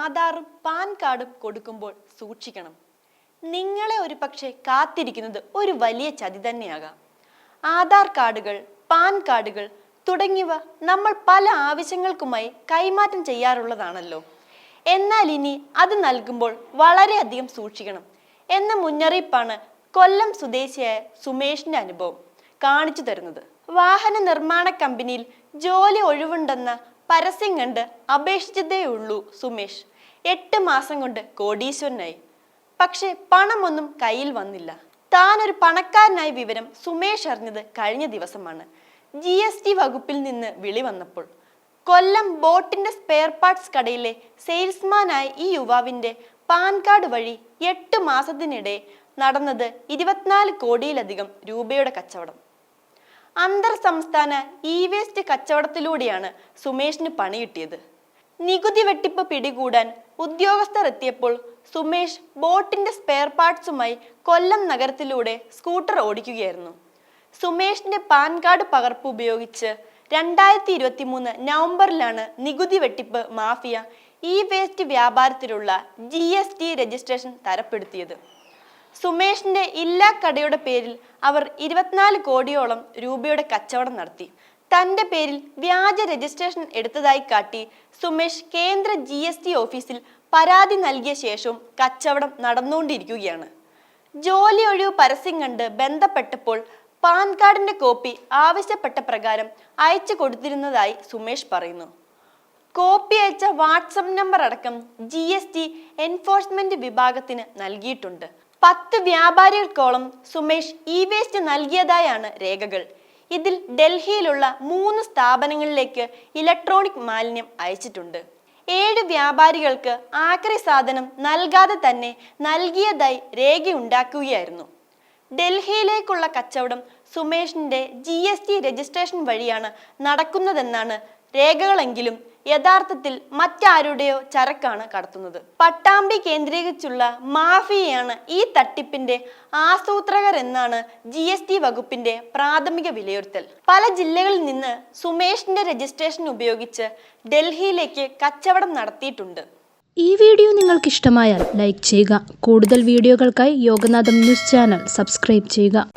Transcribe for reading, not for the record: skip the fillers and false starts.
ആധാറും പാൻ കാർഡും കൊടുക്കുമ്പോൾ സൂക്ഷിക്കണം. നിങ്ങളെ ഒരു പക്ഷേ കാത്തിരിക്കുന്നത് ഒരു വലിയ ചതി തന്നെയാകാം. ആധാർ കാർഡുകൾ, പാൻ കാർഡുകൾ തുടങ്ങിയവ നമ്മൾ പല ആവശ്യങ്ങൾക്കുമായി കൈമാറ്റം ചെയ്യാറുള്ളതാണല്ലോ. എന്നാൽ ഇനി അത് നൽകുമ്പോൾ വളരെയധികം സൂക്ഷിക്കണം എന്ന മുന്നറിയിപ്പാണ് കൊല്ലം സ്വദേശിയായ സുമേഷിന്റെ അനുഭവം കാണിച്ചു തരുന്നത്. വാഹന നിർമ്മാണ കമ്പനിയിൽ ജോലി ഒഴിവുണ്ടെന്ന പരസ്യം കണ്ട് അപേക്ഷിച്ചതേയുള്ളൂ സുമേഷ്. 8 മാസം കൊണ്ട് കോടീശ്വരനായി. പക്ഷെ പണമൊന്നും കയ്യിൽ വന്നില്ല. താനൊരു പണക്കാരനായ വിവരം സുമേഷ് അറിഞ്ഞത് കഴിഞ്ഞ ദിവസമാണ്. GST വകുപ്പിൽ നിന്ന് വിളി വന്നപ്പോൾ. കൊല്ലം ബോട്ടിന്റെ സ്പെയർ പാർട്സ് കടയിലെ സെയിൽസ്മാനായ ഈ യുവാവിന്റെ പാൻ കാർഡ് വഴി 8 മാസത്തിനിടെ നടന്നത് 24 കോടിയിലധികം രൂപയുടെ കച്ചവടം. അന്തർ സംസ്ഥാന വേസ്റ്റ് കച്ചവടത്തിലൂടെയാണ് സുമേഷിന് പണി കിട്ടിയത്. നികുതി വെട്ടിപ്പ് പിടികൂടാൻ ഉദ്യോഗസ്ഥർ എത്തിയപ്പോൾ സുമേഷ് ബോട്ടിന്റെ സ്പെയർ പാർട്സുമായി കൊല്ലം നഗരത്തിലൂടെ സ്കൂട്ടർ ഓടിക്കുകയായിരുന്നു. സുമേഷിന്റെ പാൻ കാർഡ് പകർപ്പ് ഉപയോഗിച്ച് 2023 നവംബറിലാണ് നികുതി വെട്ടിപ്പ് മാഫിയ വേസ്റ്റ് വ്യാപാരത്തിലുള്ള GST രജിസ്ട്രേഷൻ തരപ്പെടുത്തിയത്. സുമേഷിന്റെ ഇല്ലാ കടയുടെ പേരിൽ അവർ 24 കോടിയോളം രൂപയുടെ കച്ചവടം നടത്തി. തന്റെ പേരിൽ വ്യാജ രജിസ്ട്രേഷൻ എടുത്തതായി കാട്ടി സുമേഷ് കേന്ദ്ര GST ഓഫീസിൽ പരാതി നൽകിയ ശേഷവും കച്ചവടം നടന്നുകൊണ്ടിരിക്കുകയാണ്. ജോലി ഒഴിവ് പരസ്യം കണ്ട് ബന്ധപ്പെട്ടപ്പോൾ പാൻ കാർഡിന്റെ കോപ്പി ആവശ്യപ്പെട്ട പ്രകാരം അയച്ചു കൊടുത്തിരുന്നതായി സുമേഷ് പറയുന്നു. കോപ്പി അയച്ച വാട്സപ്പ് നമ്പർ അടക്കം GST എൻഫോഴ്സ്മെന്റ് വിഭാഗത്തിന് നൽകിയിട്ടുണ്ട്. 10 വ്യാപാരികൾക്കോളം സുമേഷ് വേസ്റ്റ് നൽകിയതായാണ് രേഖകൾ. ഇതിൽ ഡൽഹിയിലുള്ള 3 സ്ഥാപനങ്ങളിലേക്ക് ഇലക്ട്രോണിക് മാലിന്യം അയച്ചിട്ടുണ്ട്. 7 വ്യാപാരികൾക്ക് ആക്രി സാധനം നൽകാതെ തന്നെ നൽകിയതായി രേഖയുണ്ടാക്കുകയായിരുന്നു. ഡൽഹിയിലേക്കുള്ള കച്ചവടം സുമേഷിന്റെ GST രജിസ്ട്രേഷൻ വഴിയാണ് നടക്കുന്നതെന്നാണ് രേഖകളെങ്കിലും യഥാർത്ഥത്തിൽ മറ്റാരുടെയോ ചരക്കാണ് കടത്തുന്നത്. പട്ടാമ്പി കേന്ദ്രീകരിച്ചുള്ള മാഫിയയാണ് ഈ തട്ടിപ്പിന്റെ ആസൂത്രകർ എന്നാണ് GST വകുപ്പിന്റെ പ്രാഥമിക വിലയിരുത്തൽ. പല ജില്ലകളിൽ നിന്ന് സുമേഷിന്റെ രജിസ്ട്രേഷൻ ഉപയോഗിച്ച് ഡൽഹിയിലേക്ക് കച്ചവടം നടത്തിയിട്ടുണ്ട്. ഈ വീഡിയോ നിങ്ങൾക്ക് ഇഷ്ടമായാൽ ലൈക്ക് ചെയ്യുക. കൂടുതൽ വീഡിയോകൾക്കായി യോഗനാഥം ന്യൂസ് ചാനൽ സബ്സ്ക്രൈബ് ചെയ്യുക.